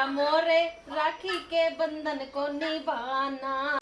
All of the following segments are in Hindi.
भैया मोरे राखी के बंधन को निभाना।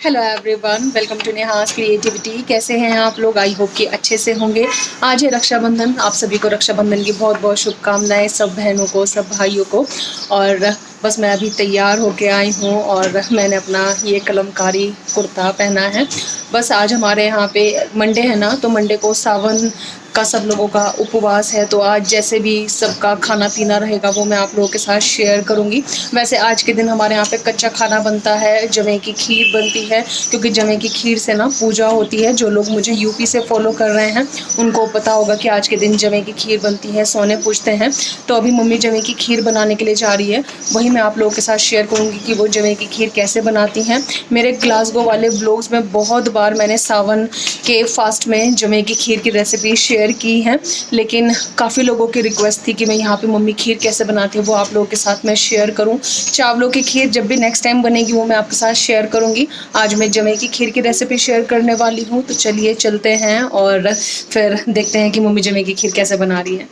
Hello everyone, welcome to Neha's creativity. कैसे हैं आप लोग? आई होप कि अच्छे से होंगे। आज है रक्षाबंधन। आप सभी को रक्षाबंधन की बहुत बहुत शुभकामनाएं, सब बहनों को, सब भाइयों को। और बस मैं अभी तैयार होके आई हूँ और मैंने अपना ये कलमकारी कुर्ता पहना है। बस आज हमारे यहाँ पे मंडे है ना, तो मंडे को सावन का सब लोगों का उपवास है। तो आज जैसे भी सबका खाना पीना रहेगा वो मैं आप लोगों के साथ शेयर करूँगी। वैसे आज के दिन हमारे यहाँ पे कच्चा खाना बनता है, जवे की खीर बनती है, क्योंकि जवे की खीर से ना पूजा होती है। जो लोग मुझे यूपी से फॉलो कर रहे हैं उनको पता होगा कि आज के दिन जवे की खीर बनती है, सोने पूजते हैं। तो अभी मम्मी जवे की खीर बनाने के लिए जा रही है, वही मैं आप लोगों के साथ शेयर करूँगी कि वो जवे की खीर कैसे बनाती हैं। मेरे ग्लासगो वाले ब्लॉग्स में बहुत बार मैंने सावन के फास्ट में जवे की खीर की रेसिपी शेयर की है, लेकिन काफ़ी लोगों की रिक्वेस्ट थी कि मैं यहाँ पे मम्मी खीर कैसे बनाती है वो आप लोगों के साथ मैं शेयर करूँ। चावलों की खीर जब भी नेक्स्ट टाइम बनेगी वो मैं आपके साथ शेयर करूँगी। आज मैं जवे की खीर की रेसिपी शेयर करने वाली हूँ, तो चलिए चलते हैं और फिर देखते हैं कि मम्मी जवे की खीर कैसे बना रही है।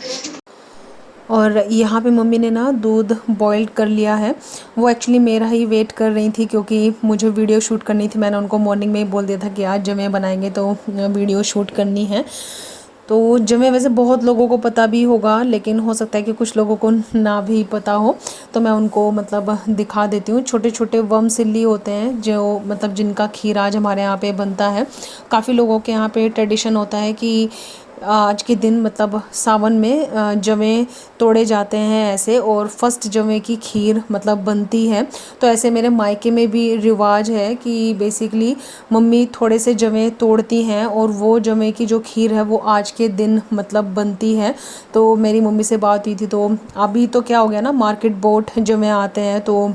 और यहाँ पे मम्मी ने ना दूध बॉईल कर लिया है। वो एक्चुअली मेरा ही वेट कर रही थी क्योंकि मुझे वीडियो शूट करनी थी। मैंने उनको मॉर्निंग में ही बोल दिया था कि आज जवे बनाएंगे तो वीडियो शूट करनी है। तो जवे वैसे बहुत लोगों को पता भी होगा, लेकिन हो सकता है कि कुछ लोगों को ना भी पता हो, तो मैं उनको मतलब दिखा देती हूँ। छोटे छोटे वर्मसिल्ली होते हैं जो मतलब जिनका खीर आज हमारे यहाँ पे बनता है। काफ़ी लोगों के यहाँ पे ट्रेडिशन होता है कि आज के दिन मतलब सावन में जवे तोड़े जाते हैं ऐसे, और फर्स्ट जवे की खीर मतलब बनती है। तो ऐसे मेरे मायके में भी रिवाज है कि बेसिकली मम्मी थोड़े से जवे तोड़ती हैं और वो जवे की जो खीर है वो आज के दिन मतलब बनती है। तो मेरी मम्मी से बात हुई थी, तो अभी तो क्या हो गया ना, मार्केट बोट जवे आते हैं तो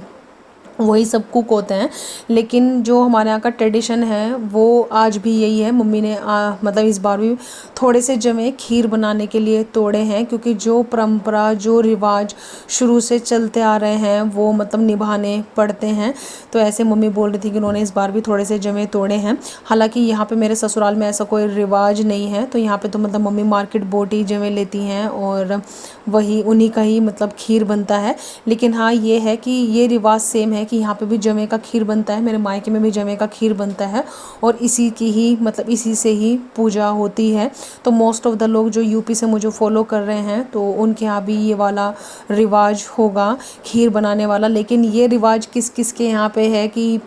वही सब कुक होते हैं, लेकिन जो हमारे यहाँ का ट्रेडिशन है वो आज भी यही है। मम्मी ने मतलब इस बार भी थोड़े से जवे खीर बनाने के लिए तोड़े हैं, क्योंकि जो परंपरा जो रिवाज शुरू से चलते आ रहे हैं वो मतलब निभाने पड़ते हैं। तो ऐसे मम्मी बोल रही थी कि उन्होंने इस बार भी थोड़े से जवे तोड़े हैं। हालांकि यहाँ पे मेरे ससुराल में ऐसा कोई रिवाज नहीं है, तो यहाँ पे तो मतलब मम्मी मार्केट बोट ही जवे लेती हैं और वही उन्हीं का ही मतलब खीर बनता है। लेकिन हाँ ये है कि ये रिवाज सेम है कि यहाँ पे भी जवे का खीर बनता है, मेरे मायके में भी जवे का खीर बनता है, और इसी की ही मतलब इसी से ही पूजा होती है। तो मोस्ट ऑफ द लोग जो यूपी से मुझे फॉलो कर रहे हैं तो उनके यहाँ भी ये वाला रिवाज होगा खीर बनाने वाला। लेकिन ये रिवाज किस किस के यहाँ पे है कि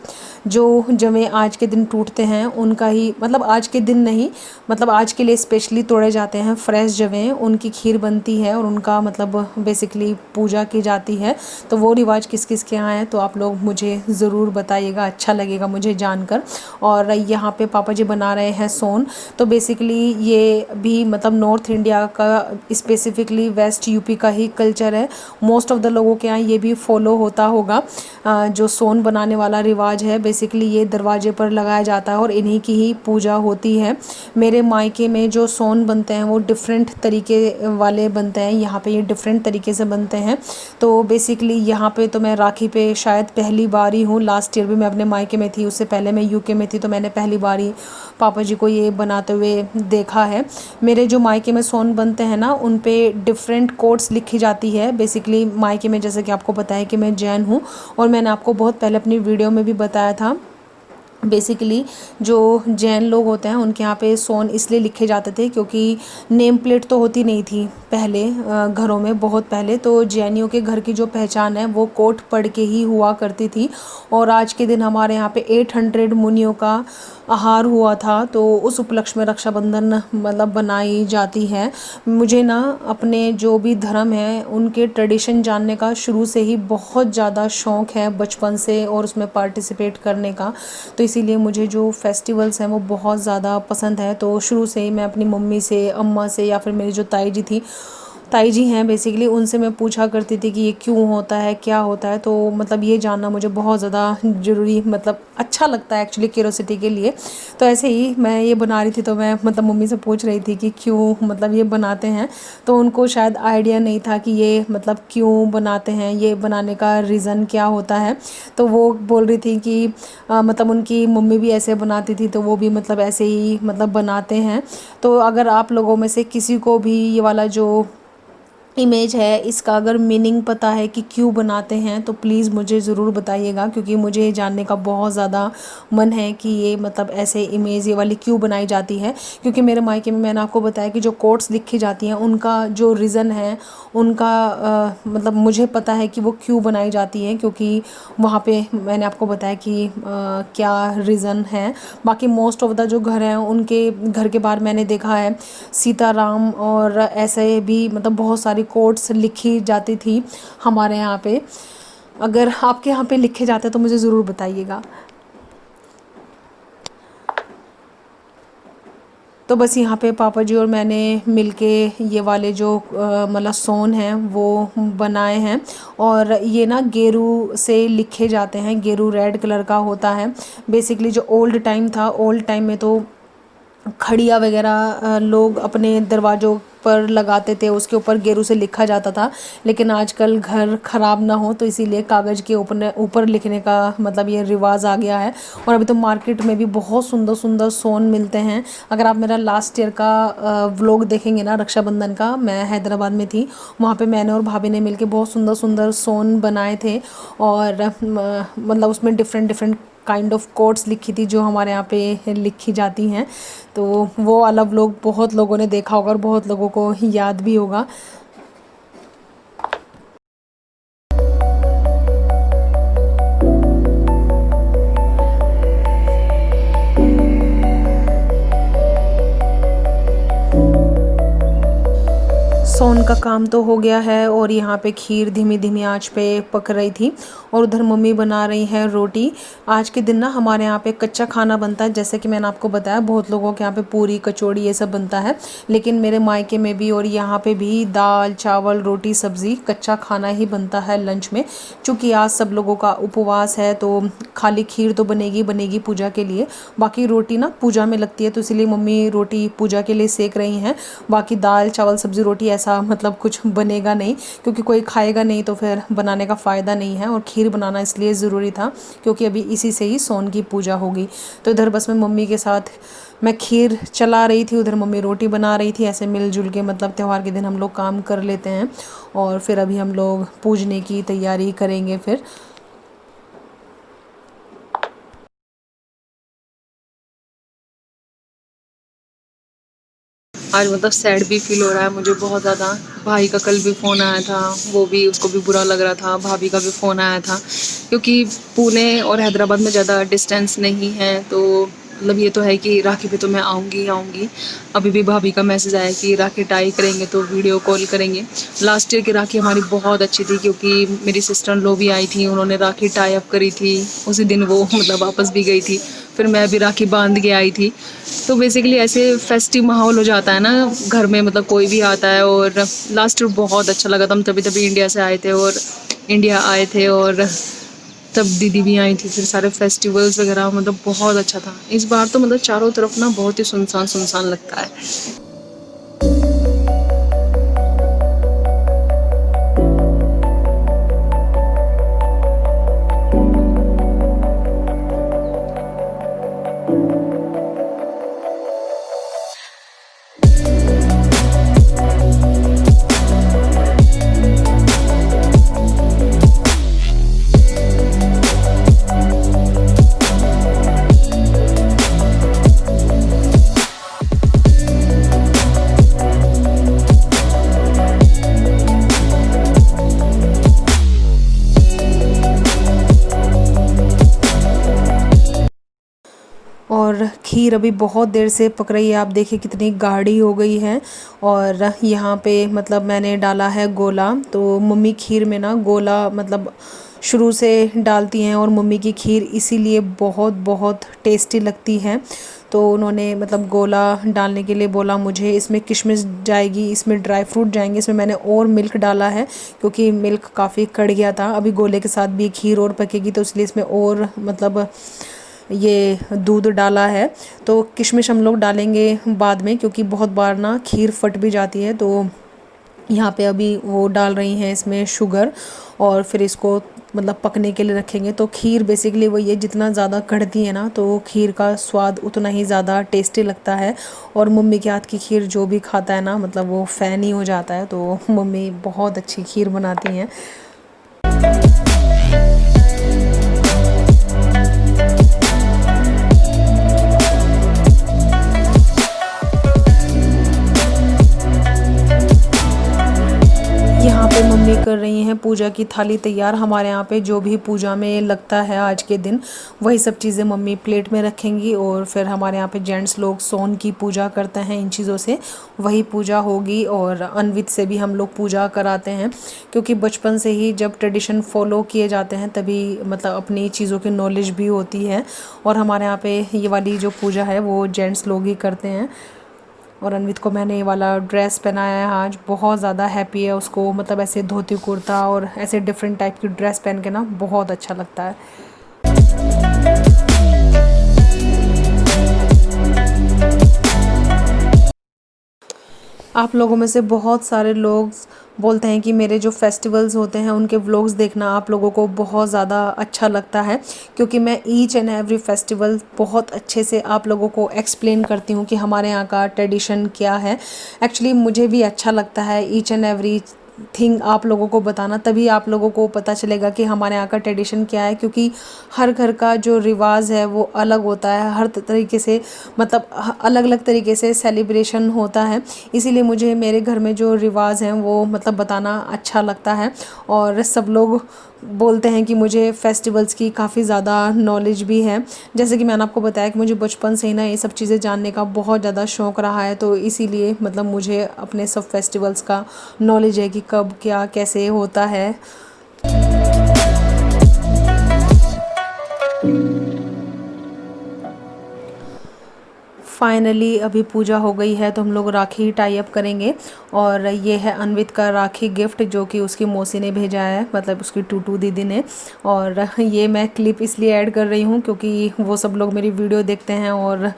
जो जवे आज के दिन टूटते हैं उनका ही मतलब आज के दिन नहीं, मतलब आज के लिए स्पेशली तोड़े जाते हैं फ्रेश जवे, उनकी खीर बनती है और उनका मतलब बेसिकली पूजा की जाती है। तो वो रिवाज किस किस के यहाँ है तो आप लोग मुझे ज़रूर बताइएगा, अच्छा लगेगा मुझे जानकर। और यहाँ पे पापा जी बना रहे हैं सोन। तो बेसिकली ये भी मतलब नॉर्थ इंडिया का, स्पेसिफिकली वेस्ट यूपी का ही कल्चर है। मोस्ट ऑफ द लोगों के यहाँ ये भी फॉलो होता होगा। जो सोन बनाने वाला रिवाज है बेसिकली ये दरवाजे पर लगाया जाता है और इन्हीं की ही पूजा होती है। मेरे मायके में जो सोन बनते हैं वो डिफरेंट तरीके वाले बनते हैं, यहाँ पे ये डिफरेंट तरीके से बनते हैं। तो बेसिकली यहाँ पे तो मैं राखी पे शायद पहली बार ही हूँ। लास्ट ईयर भी मैं अपने मायके में थी, उससे पहले मैं यूके में थी, तो मैंने पहली बार ही पापा जी को ये बनाते हुए देखा है। मेरे जो मायके में सोन बनते हैं ना उन पे डिफरेंट कोड्स लिखी जाती है। बेसिकली मायके में जैसे कि आपको पता है कि मैं जैन हूँ, और मैंने आपको बहुत पहले अपनी वीडियो में भी बताया था। बेसिकली जो जैन लोग होते हैं उनके यहाँ पे सोन इसलिए लिखे जाते थे क्योंकि नेम प्लेट तो होती नहीं थी पहले घरों में, बहुत पहले तो जैनियों के घर की जो पहचान है वो कोट पढ़ के ही हुआ करती थी। और आज के दिन हमारे यहाँ पे 800 मुनियों का आहार हुआ था, तो उस उपलक्ष्य में रक्षाबंधन मतलब बनाई जाती है। मुझे ना अपने जो भी धर्म है उनके ट्रेडिशन जानने का शुरू से ही बहुत ज़्यादा शौक़ है, बचपन से, और उसमें पार्टिसिपेट करने का। तो इसीलिए मुझे जो फेस्टिवल्स हैं वो बहुत ज़्यादा पसंद है। तो शुरू से ही मैं अपनी मम्मी से, अम्मा से, या फिर मेरी जो ताई जी थी ताई जी हैं बेसिकली, उनसे मैं पूछा करती थी कि ये क्यों होता है, क्या होता है। तो मतलब ये जानना मुझे बहुत ज़्यादा ज़रूरी, मतलब अच्छा लगता है एक्चुअली, क्यूरोसिटी के लिए। तो ऐसे ही मैं ये बना रही थी, तो मैं मतलब मम्मी से पूछ रही थी कि क्यों मतलब ये बनाते हैं। तो उनको शायद आइडिया नहीं था कि ये मतलब क्यों बनाते हैं, ये बनाने का रीज़न क्या होता है। तो वो बोल रही थी कि मतलब उनकी मम्मी भी ऐसे बनाती थी, तो वो भी मतलब ऐसे ही मतलब बनाते हैं। तो अगर आप लोगों में से किसी को भी ये वाला जो इमेज है इसका अगर मीनिंग पता है कि क्यों बनाते हैं, तो प्लीज़ मुझे ज़रूर बताइएगा, क्योंकि मुझे जानने का बहुत ज़्यादा मन है कि ये मतलब ऐसे इमेज ये वाली क्यों बनाई जाती है। क्योंकि मेरे मायके में मैंने आपको बताया कि जो कोट्स लिखी जाती हैं उनका जो रीज़न है उनका मतलब मुझे पता है कि वो क्यों बनाई जाती हैं, क्योंकि वहाँ पे मैंने आपको बताया कि क्या रीज़न है। बाकी मोस्ट ऑफ द जो घर हैं उनके घर के बाहर मैंने देखा है सीताराम और ऐसे भी मतलब बहुत सारी कोट्स लिखी जाती थी हमारे यहाँ पे। अगर आपके यहाँ पे लिखे जाते हैं तो मुझे ज़रूर बताइएगा। तो बस यहाँ पे पापा जी और मैंने मिलके ये वाले जो मतलब सोन हैं वो बनाए हैं। और ये ना गेरू से लिखे जाते हैं, गेरू रेड कलर का होता है। बेसिकली जो ओल्ड टाइम था, ओल्ड टाइम में तो खड़िया वगैरह लोग अपने दरवाज़ों पर लगाते थे, उसके ऊपर गेरू से लिखा जाता था। लेकिन आजकल घर ख़राब ना हो तो इसीलिए कागज़ के ऊपर ऊपर लिखने का मतलब ये रिवाज आ गया है। और अभी तो मार्केट में भी बहुत सुंदर सुंदर सोन मिलते हैं। अगर आप मेरा लास्ट ईयर का व्लॉग देखेंगे ना रक्षाबंधन का, मैं हैदराबाद में थी, वहाँ पे मैंने और भाभी ने मिलके बहुत सुंदर सुंदर सोन बनाए थे। और मतलब उसमें different different kind of quotes लिखी थी जो हमारे यहाँ पे लिखी जाती हैं। तो वो वाला व्लॉग बहुत लोगों ने देखा होगा और बहुत लोगों को याद भी होगा। सोन का काम तो हो गया है और यहाँ पे खीर धीमी धीमी आंच पे पक रही थी और उधर मम्मी बना रही हैं रोटी। आज के दिन ना हमारे यहाँ पे कच्चा खाना बनता है, जैसे कि मैंने आपको बताया बहुत लोगों के यहाँ पे पूरी कचौड़ी ये सब बनता है, लेकिन मेरे मायके में भी और यहाँ पे भी दाल चावल रोटी सब्ज़ी कच्चा खाना ही बनता है लंच में। चूँकि आज सब लोगों का उपवास है तो खाली खीर तो बनेगी बनेगी पूजा के लिए, बाकी रोटी ना पूजा में लगती है, तो इसलिए मम्मी रोटी पूजा के लिए सेक रही हैं। बाकी दाल चावल सब्ज़ी रोटी ऐसा मतलब कुछ बनेगा नहीं, क्योंकि कोई खाएगा नहीं तो फिर बनाने का फ़ायदा नहीं है। और खीर बनाना इसलिए ज़रूरी था क्योंकि अभी इसी से ही सोन की पूजा होगी। तो इधर बस मैं मम्मी के साथ मैं खीर चला रही थी, उधर मम्मी रोटी बना रही थी। ऐसे मिलजुल के मतलब त्यौहार के दिन हम लोग काम कर लेते हैं। और फिर अभी हम लोग पूजने की तैयारी करेंगे। फिर आज मतलब सैड भी फील हो रहा है मुझे बहुत ज़्यादा। भाई का कल भी फ़ोन आया था, वो भी उसको भी बुरा लग रहा था। भाभी का भी फ़ोन आया था, क्योंकि पुणे और हैदराबाद में ज़्यादा डिस्टेंस नहीं है, तो मतलब ये तो है कि राखी पे तो मैं आऊँगी आऊँगी। अभी भी भाभी का मैसेज आया कि राखी टाई करेंगे तो वीडियो कॉल करेंगे। लास्ट ईयर की राखी हमारी बहुत अच्छी थी, क्योंकि मेरी सिस्टर इन लॉ भी आई थी, उन्होंने राखी टाई अप करी थी। उसी दिन वो मतलब वापस भी गई थी, फिर मैं भी राखी बांध के आई थी। तो बेसिकली ऐसे फेस्टिव माहौल हो जाता है ना घर में, मतलब कोई भी आता है। और लास्ट ईयर बहुत अच्छा लगा था, हम तभी तभी इंडिया से आए थे और इंडिया आए थे और तब दीदी भी आई थी, फिर सारे फेस्टिवल्स वगैरह मतलब बहुत अच्छा था। इस बार तो मतलब चारों तरफ ना बहुत ही सुनसान सुनसान लगता है। और खीर अभी बहुत देर से पक रही है, आप देखिए कितनी गाढ़ी हो गई है। और यहाँ पे मतलब मैंने डाला है गोला, तो मम्मी खीर में ना गोला मतलब शुरू से डालती हैं और मम्मी की खीर इसीलिए बहुत बहुत टेस्टी लगती है। तो उन्होंने मतलब गोला डालने के लिए बोला मुझे, इसमें किशमिश जाएगी, इसमें ड्राई फ्रूट जाएंगे, इसमें मैंने और मिल्क डाला है क्योंकि मिल्क काफ़ी कड़ गया था। अभी गोले के साथ भी खीर और पकेगी तो इसलिए इसमें और मतलब ये दूध डाला है। तो किशमिश हम लोग डालेंगे बाद में क्योंकि बहुत बार ना खीर फट भी जाती है। तो यहाँ पे अभी वो डाल रही हैं इसमें शुगर और फिर इसको मतलब पकने के लिए रखेंगे। तो खीर बेसिकली वही है, जितना ज़्यादा कढ़ती है ना तो खीर का स्वाद उतना ही ज़्यादा टेस्टी लगता है। और मम्मी के हाथ की खीर जो भी खाता है ना मतलब वो फ़ैन ही हो जाता है। तो मम्मी बहुत अच्छी खीर बनाती हैं। यहाँ पे मम्मी कर रही हैं पूजा की थाली तैयार। हमारे यहाँ पे जो भी पूजा में लगता है आज के दिन वही सब चीज़ें मम्मी प्लेट में रखेंगी। और फिर हमारे यहाँ पे जेंट्स लोग सोन की पूजा करते हैं, इन चीज़ों से वही पूजा होगी। और अन्वित से भी हम लोग पूजा कराते हैं क्योंकि बचपन से ही जब ट्रेडिशन फॉलो किए जाते हैं तभी मतलब अपनी चीज़ों की नॉलेज भी होती है। और हमारे यहाँ पे ये वाली जो पूजा है वो जेंट्स लोग ही करते हैं। और अन्वित को मैंने ये वाला ड्रेस पहनाया है आज, बहुत ज़्यादा हैप्पी है उसको, मतलब ऐसे धोती कुर्ता और ऐसे डिफरेंट टाइप की ड्रेस पहन के ना बहुत अच्छा लगता है। आप लोगों में से बहुत सारे लोग बोलते हैं कि मेरे जो फेस्टिवल्स होते हैं उनके व्लॉग्स देखना आप लोगों को बहुत ज़्यादा अच्छा लगता है क्योंकि मैं ईच एंड एवरी फेस्टिवल बहुत अच्छे से आप लोगों को एक्सप्लेन करती हूँ कि हमारे यहाँ का ट्रेडिशन क्या है। एक्चुअली मुझे भी अच्छा लगता है ईच एंड एवरी थिंग आप लोगों को बताना, तभी आप लोगों को पता चलेगा कि हमारे यहाँ का ट्रेडिशन क्या है। क्योंकि हर घर का जो रिवाज है वो अलग होता है, हर तरीके से मतलब अलग अलग तरीके से सेलिब्रेशन होता है। इसीलिए मुझे मेरे घर में जो रिवाज हैं वो मतलब बताना अच्छा लगता है। और सब लोग बोलते हैं कि मुझे फेस्टिवल्स की काफ़ी ज़्यादा नॉलेज भी है। जैसे कि मैंने आपको बताया कि मुझे बचपन से ही ना ये सब चीज़ें जानने का बहुत ज़्यादा शौक़ रहा है। तो इसीलिए मतलब मुझे अपने सब फेस्टिवल्स का नॉलेज है कि कब क्या कैसे होता है। फाइनली अभी पूजा हो गई है तो हम लोग राखी टाई अप करेंगे। और ये है अन्वित का राखी गिफ्ट जो कि उसकी मौसी ने भेजा है, मतलब उसकी टूटू दीदी ने। और ये मैं क्लिप इसलिए ऐड कर रही हूँ क्योंकि वो सब लोग मेरी वीडियो देखते हैं और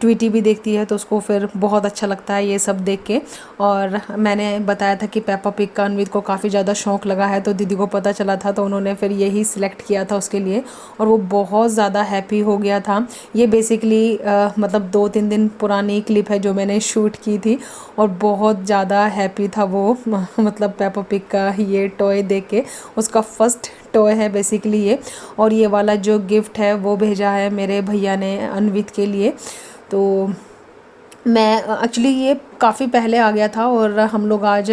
ट्वीटी भी देखती है तो उसको फिर बहुत अच्छा लगता है ये सब देख के। और मैंने बताया था कि पेपा पिग का अन्वित को काफ़ी ज़्यादा शौक़ लगा है तो दीदी को पता चला था तो उन्होंने फिर यही सिलेक्ट किया था उसके लिए और वो बहुत ज़्यादा हैप्पी हो गया था। ये बेसिकली मतलब 2-3 दिन पुरानी क्लिप है जो मैंने शूट की थी और बहुत ज़्यादा हैप्पी था वो मतलब पेपा पिग का ये टॉय देख के। उसका फर्स्ट टॉय है बेसिकली ये। और ये वाला जो गिफ्ट है वो भेजा है मेरे भैया ने अन्वित के लिए। तो मैं एक्चुअली ये काफ़ी पहले आ गया था और हम लोग आज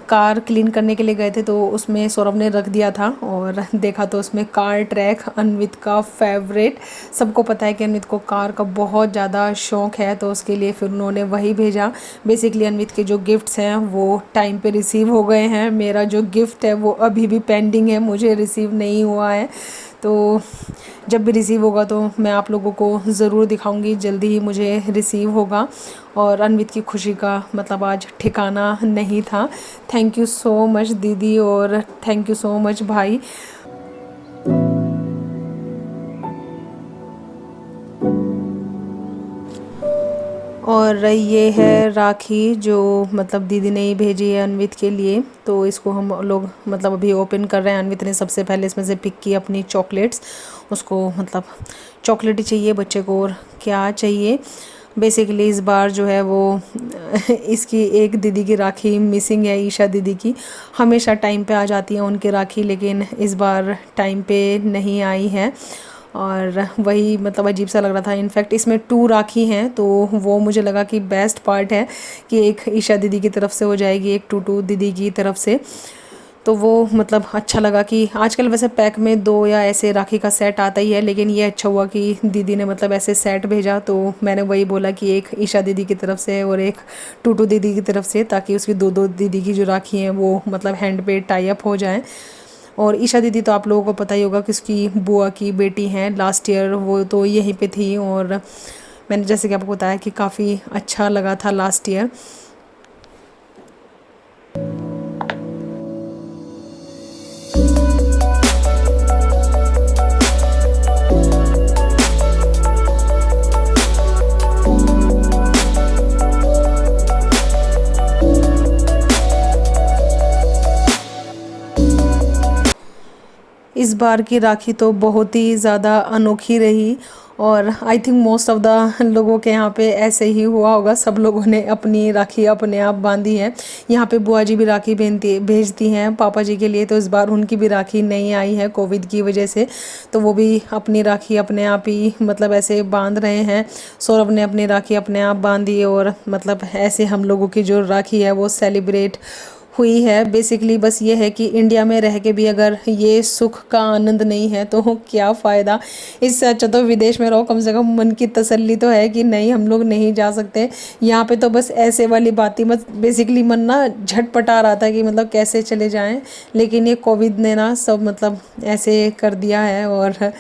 कार क्लीन करने के लिए गए थे तो उसमें सौरभ ने रख दिया था और देखा तो उसमें कार ट्रैक, अन्वित का फेवरेट। सबको पता है कि अन्वित को कार का बहुत ज़्यादा शौक़ है तो उसके लिए फिर उन्होंने वही भेजा। बेसिकली अन्वित के जो गिफ्ट्स हैं वो टाइम पे रिसीव हो गए हैं। मेरा जो गिफ्ट है वो अभी भी पेंडिंग है, मुझे रिसीव नहीं हुआ है। तो जब भी रिसीव होगा तो मैं आप लोगों को ज़रूर दिखाऊंगी, जल्दी ही मुझे रिसीव होगा। और अन्वित की खुशी का मतलब आज ठिकाना नहीं था। थैंक यू सो मच दीदी और थैंक यू सो मच भाई। और ये है राखी जो मतलब दीदी ने ही भेजी है अन्वित के लिए। तो इसको हम लोग मतलब अभी ओपन कर रहे हैं। अन्वित ने सबसे पहले इसमें से पिक की अपनी चॉकलेट्स। उसको मतलब चॉकलेट ही चाहिए बच्चे को, और क्या चाहिए। बेसिकली इस बार जो है वो इसकी एक दीदी की राखी मिसिंग है, ईशा दीदी की। हमेशा टाइम पे आ जाती है उनकी राखी लेकिन इस बार टाइम पे नहीं आई है और वही मतलब अजीब सा लग रहा था। इनफैक्ट इसमें 2 राखी हैं तो वो मुझे लगा कि बेस्ट पार्ट है कि एक ईशा दीदी की तरफ से हो जाएगी, एक टूटू दीदी की तरफ से। तो वो मतलब अच्छा लगा कि आजकल वैसे पैक में 2 या ऐसे राखी का सेट आता ही है, लेकिन ये अच्छा हुआ कि दीदी ने मतलब ऐसे सेट भेजा। तो मैंने वही बोला कि एक ईशा दीदी की तरफ से और एक टूटू दीदी की तरफ से, ताकि उसकी 2-2 दीदी की जो राखी हैं वो मतलब हैंड पे टाई अप हो जाएं। और ईशा दीदी तो आप लोगों को पता ही होगा कि उसकी बुआ की बेटी हैं, लास्ट ईयर वो तो यहीं पे थी। और मैंने जैसे कि आपको बताया कि काफ़ी अच्छा लगा था लास्ट ईयर। इस बार की राखी तो बहुत ही ज़्यादा अनोखी रही और I think most of the लोगों के यहाँ पे ऐसे ही हुआ होगा। सब लोगों ने अपनी राखी अपने आप बांधी है। यहाँ पे बुआ जी भी राखी भेजती हैं पापा जी के लिए, तो इस बार उनकी भी राखी नहीं आई है कोविड की वजह से, तो वो भी अपनी राखी अपने आप ही मतलब ऐसे बांध रहे हैं। सौरभ ने अपनी राखी अपने आप बांधी और मतलब ऐसे हम लोगों की जो राखी है वो सेलिब्रेट हुई है। बेसिकली बस ये है कि इंडिया में रह के भी अगर ये सुख का आनंद नहीं है तो क्या फ़ायदा। इससे अच्छा तो विदेश में रहो, कम से कम मन की तसल्ली तो है कि नहीं हम लोग नहीं जा सकते। यहाँ पे तो बस ऐसे वाली बात ही मत, बेसिकली मन ना झटपटा रहा था कि मतलब कैसे चले जाएं, लेकिन ये कोविड ने ना सब मतलब ऐसे कर दिया है। और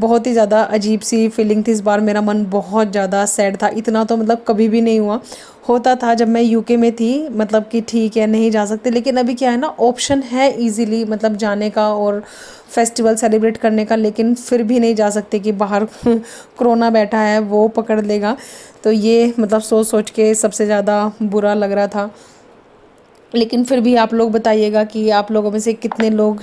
बहुत ही ज़्यादा अजीब सी फीलिंग थी इस बार। मेरा मन बहुत ज़्यादा सैड था। इतना तो मतलब कभी भी नहीं हुआ, होता था जब मैं यूके में थी, मतलब कि ठीक है नहीं जा सकते, लेकिन अभी क्या है ना ऑप्शन है इजीली मतलब जाने का और फेस्टिवल सेलिब्रेट करने का, लेकिन फिर भी नहीं जा सकते कि बाहर कोरोना बैठा है वो पकड़ लेगा। तो ये मतलब सोच सोच के सबसे ज़्यादा बुरा लग रहा था। लेकिन फिर भी आप लोग बताइएगा कि आप लोगों में से कितने लोग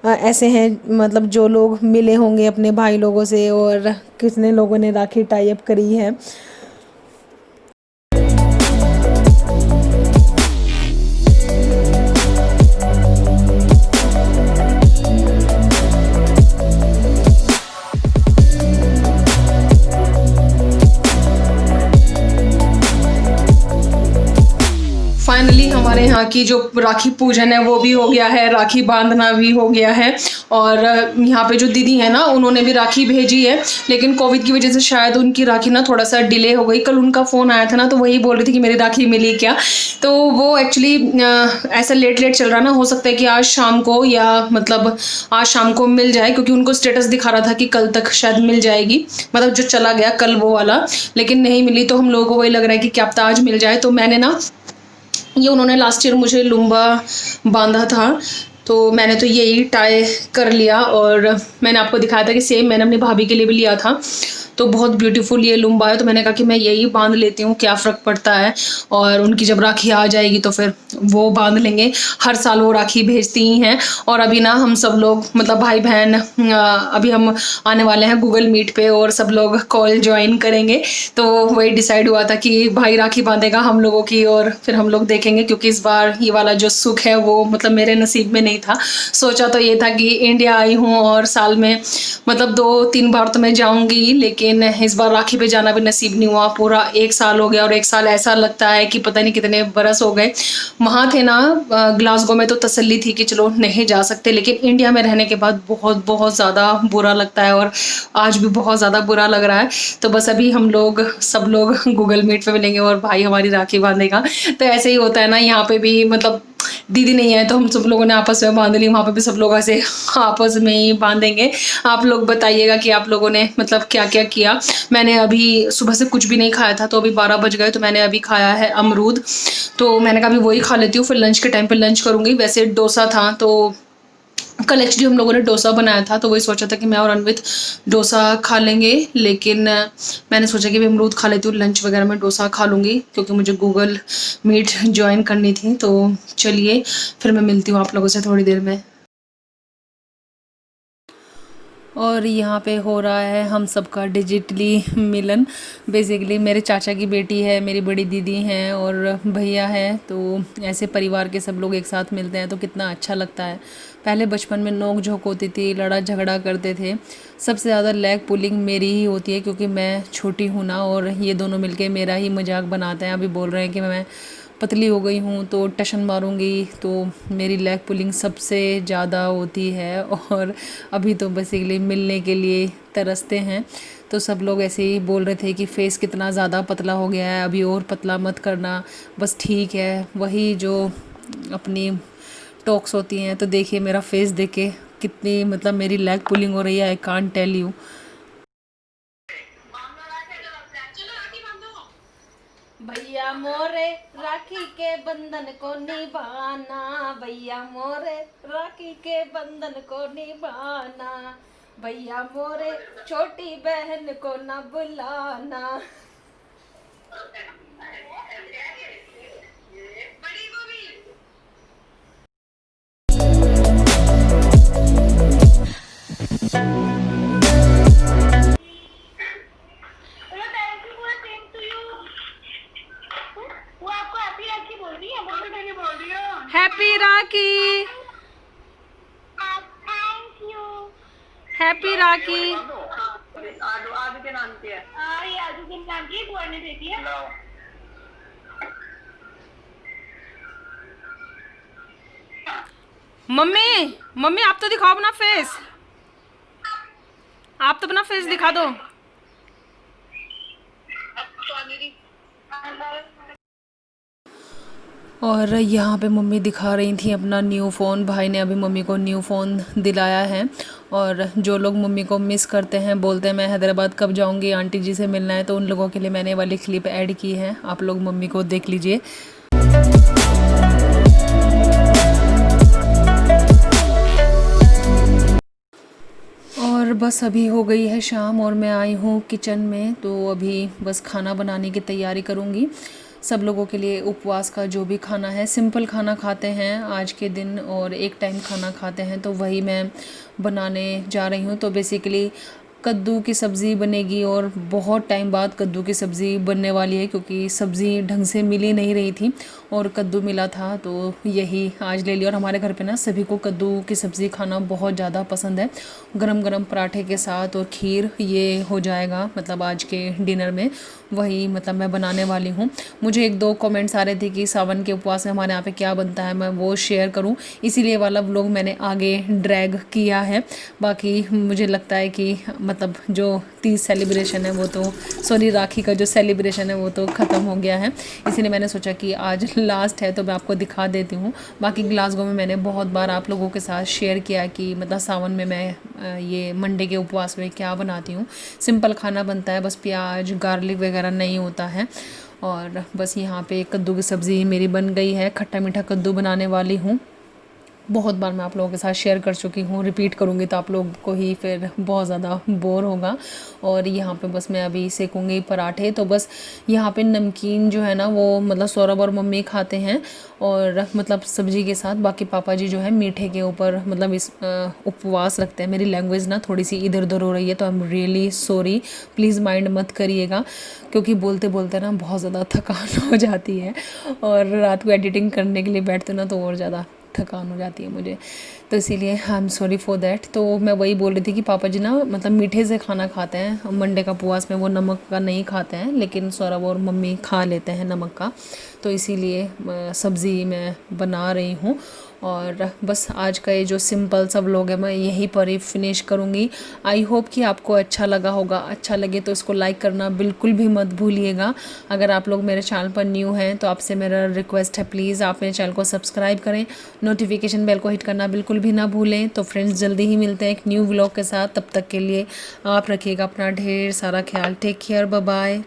ऐसे हैं मतलब जो लोग मिले होंगे अपने भाई लोगों से और कितने लोगों ने राखी टाई अप करी है। फाइनली हमारे यहाँ की जो राखी पूजन है वो भी हो गया है, राखी बांधना भी हो गया है। और यहाँ पे जो दीदी है ना उन्होंने भी राखी भेजी है, लेकिन कोविड की वजह से शायद उनकी राखी ना थोड़ा सा डिले हो गई। कल उनका फ़ोन आया था ना तो वही बोल रही थी कि मेरी राखी मिली क्या। तो वो एक्चुअली ऐसा लेट लेट चल रहा ना, हो सकता है कि आज शाम को या मतलब आज शाम को मिल जाए, क्योंकि उनको स्टेटस दिखा रहा था कि कल तक शायद मिल जाएगी, मतलब जो चला गया कल वो वाला, लेकिन नहीं मिली। तो हम लोगों को वही लग रहा है कि क्या पता आज मिल जाए। तो मैंने ना ये उन्होंने लास्ट ईयर मुझे लुम्बा बांधा था तो मैंने तो यही टाई कर लिया। और मैंने आपको दिखाया था कि सेम मैंने अपनी भाभी के लिए भी लिया था, तो बहुत ब्यूटीफुल ये लुम्बा है। तो मैंने कहा कि मैं यही बांध लेती हूँ, क्या फ़र्क पड़ता है। और उनकी जब राखी आ जाएगी तो फिर वो बांध लेंगे। हर साल वो राखी भेजती ही हैं। और अभी ना हम सब लोग मतलब भाई बहन अभी हम आने वाले हैं गूगल मीट पे और सब लोग कॉल ज्वाइन करेंगे। तो वही डिसाइड हुआ था कि भाई राखी बांधेगा हम लोगों की और फिर हम लोग देखेंगे, क्योंकि इस बार ये वाला जो सुख है वो मतलब मेरे नसीब में नहीं था। सोचा तो ये था कि इंडिया आई हूँ और साल में मतलब 2-3 बार तो मैं जाऊँगी, लेकिन इस बार राखी पे जाना भी नसीब नहीं हुआ। पूरा 1 साल हो गया और 1 साल ऐसा लगता है कि पता नहीं कितने बरस हो गए। वहाँ थे ना ग्लासगो में तो तसल्ली थी कि चलो नहीं जा सकते, लेकिन इंडिया में रहने के बाद बहुत बहुत ज़्यादा बुरा लगता है और आज भी बहुत ज़्यादा बुरा लग रहा है। तो बस अभी हम लोग सब लोग गूगल मीट पे मिलेंगे और भाई हमारी राखी बांधेगा। तो ऐसे ही होता है ना, यहाँ पे भी मतलब दीदी नहीं है तो हम सब लोगों ने आपस में बांध ली, वहाँ पे भी सब लोग ऐसे आपस में ही बांधेंगे। आप लोग बताइएगा कि आप लोगों ने मतलब क्या क्या किया। मैंने अभी सुबह से कुछ भी नहीं खाया था, तो अभी 12 बज गए, तो मैंने अभी खाया है अमरूद। तो मैंने कहा अभी वही खा लेती हूँ, फिर लंच के टाइम पे लंच करूँगी। वैसे डोसा था, तो कल एक्चुअली हम लोगों ने डोसा बनाया था, तो वही सोचा था कि मैं और अनवित डोसा खा लेंगे, लेकिन मैंने सोचा कि मैं अमरूद खा लेती हूँ, लंच वगैरह में डोसा खा लूँगी, क्योंकि मुझे गूगल मीट ज्वाइन करनी थी। तो चलिए फिर मैं मिलती हूँ आप लोगों से थोड़ी देर में। और यहाँ पे हो रहा है हम सबका डिजिटली मिलन। बेसिकली मेरे चाचा की बेटी है, मेरी बड़ी दीदी हैं और भैया है, तो ऐसे परिवार के सब लोग एक साथ मिलते हैं तो कितना अच्छा लगता है। पहले बचपन में नोक झोंक होती थी, लड़ा झगड़ा करते थे। सबसे ज़्यादा लेग पुलिंग मेरी ही होती है, क्योंकि मैं छोटी हूँ ना, और ये दोनों मिलके मेरा ही मजाक बनाते हैं। अभी बोल रहे हैं कि मैं पतली हो गई हूँ तो टशन मारूंगी, तो मेरी लेग पुलिंग सबसे ज़्यादा होती है। और अभी तो बेसिकली मिलने के लिए तरसते हैं। तो सब लोग ऐसे ही बोल रहे थे कि फेस कितना ज़्यादा पतला हो गया है, अभी और पतला मत करना, बस ठीक है। वही जो अपनी टॉक्स होती हैं। तो देखिए मेरा फेस देख के कितनी मतलब मेरी लेग पुलिंग हो रही है, आई कांट टेल यू। भैया मोरे राखी के बंधन को निभाना, भैया मोरे राखी के बंधन को निभाना, भैया मोरे छोटी बहन को न बुलाना। हैप्पी राखी, हैप्पी राखी। आदू के नाम की है। ये आदू के नाम की बुआ ने दे दिया। मम्मी मम्मी आप तो दिखाओ अपना फेस, आप तो अपना फेस दिखा दो। और यहाँ पे मम्मी दिखा रही थी अपना न्यू फ़ोन। भाई ने अभी मम्मी को न्यू फ़ोन दिलाया है। और जो लोग मम्मी को मिस करते हैं, बोलते हैं मैं हैदराबाद कब जाऊँगी, आंटी जी से मिलना है, तो उन लोगों के लिए मैंने वाली क्लिप ऐड की है, आप लोग मम्मी को देख लीजिए। और बस अभी हो गई है शाम और मैं आई हूँ किचन में। तो अभी बस खाना बनाने की तैयारी करूँगी। सब लोगों के लिए उपवास का जो भी खाना है, सिंपल खाना खाते हैं आज के दिन और एक टाइम खाना खाते हैं, तो वही मैं बनाने जा रही हूँ। तो बेसिकली कद्दू की सब्ज़ी बनेगी और बहुत टाइम बाद कद्दू की सब्ज़ी बनने वाली है, क्योंकि सब्ज़ी ढंग से मिल ही नहीं रही थी और कद्दू मिला था तो यही आज ले लिया। और हमारे घर पे ना सभी को कद्दू की सब्ज़ी खाना बहुत ज़्यादा पसंद है, गरम गरम पराठे के साथ और खीर, ये हो जाएगा मतलब आज के डिनर में, वही मतलब मैं बनाने वाली हूँ। मुझे एक दो कमेंट्स आ रहे थे कि सावन के उपवास में हमारे यहाँ पे क्या बनता है, मैं वो शेयर करूँ, इसीलिए वाला व्लॉग मैंने आगे ड्रैग किया है। बाकी मुझे लगता है कि मतलब जो तीज सेलिब्रेशन है वो तो, सॉरी राखी का जो सेलिब्रेशन है वो तो ख़त्म हो गया है, इसीलिए मैंने सोचा कि आज लास्ट है तो मैं आपको दिखा देती हूँ। बाकी ग्लासगो में मैंने बहुत बार आप लोगों के साथ शेयर किया कि मतलब सावन में मैं ये मंडे के उपवास में क्या बनाती हूँ। सिंपल खाना बनता है, बस प्याज गार्लिक वगैरह नहीं होता है। और बस यहाँ पे कद्दू की सब्ज़ी मेरी बन गई है, खट्टा मीठा कद्दू बनाने वाली हूँ। बहुत बार मैं आप लोगों के साथ शेयर कर चुकी हूँ, रिपीट करूँगी तो आप लोग को ही फिर बहुत ज़्यादा बोर होगा। और यहाँ पे बस मैं अभी सेकूँगी पराठे। तो बस यहाँ पे नमकीन जो है ना वो मतलब सौरभ और मम्मी खाते हैं और मतलब सब्जी के साथ, बाकी पापा जी जो है मीठे के ऊपर मतलब इस उपवास रखते हैं। मेरी लैंग्वेज ना थोड़ी सी इधर उधर हो रही है तो I am really sorry, please mind मत करिएगा, क्योंकि बोलते बोलते ना बहुत ज़्यादा थकान हो जाती है और रात को एडिटिंग करने के लिए बैठते ना तो और ज़्यादा थकान हो जाती है मुझे, तो इसीलिए I am sorry for that. तो मैं वही बोल रही थी कि पापा जी ना मतलब मीठे से खाना खाते हैं, मंडे का उपवास में वो नमक का नहीं खाते हैं, लेकिन सौरभ और मम्मी खा लेते हैं नमक का, तो इसीलिए सब्ज़ी मैं बना रही हूँ। और बस आज का ये जो सिंपल सब लोग है मैं यहीं पर ही फिनिश करूँगी। आई होप कि आपको अच्छा लगा होगा, अच्छा लगे तो इसको लाइक करना बिल्कुल भी मत भूलिएगा। अगर आप लोग मेरे चैनल पर न्यू हैं तो आपसे मेरा रिक्वेस्ट है, प्लीज़ आप मेरे चैनल को सब्सक्राइब करें, नोटिफिकेशन बेल को हिट करना बिल्कुल भी ना भूलें। तो फ्रेंड्स जल्दी ही मिलते हैं एक न्यू व्लॉग के साथ, तब तक के लिए आप रखिएगा अपना ढेर सारा ख्याल। Take care, bye bye.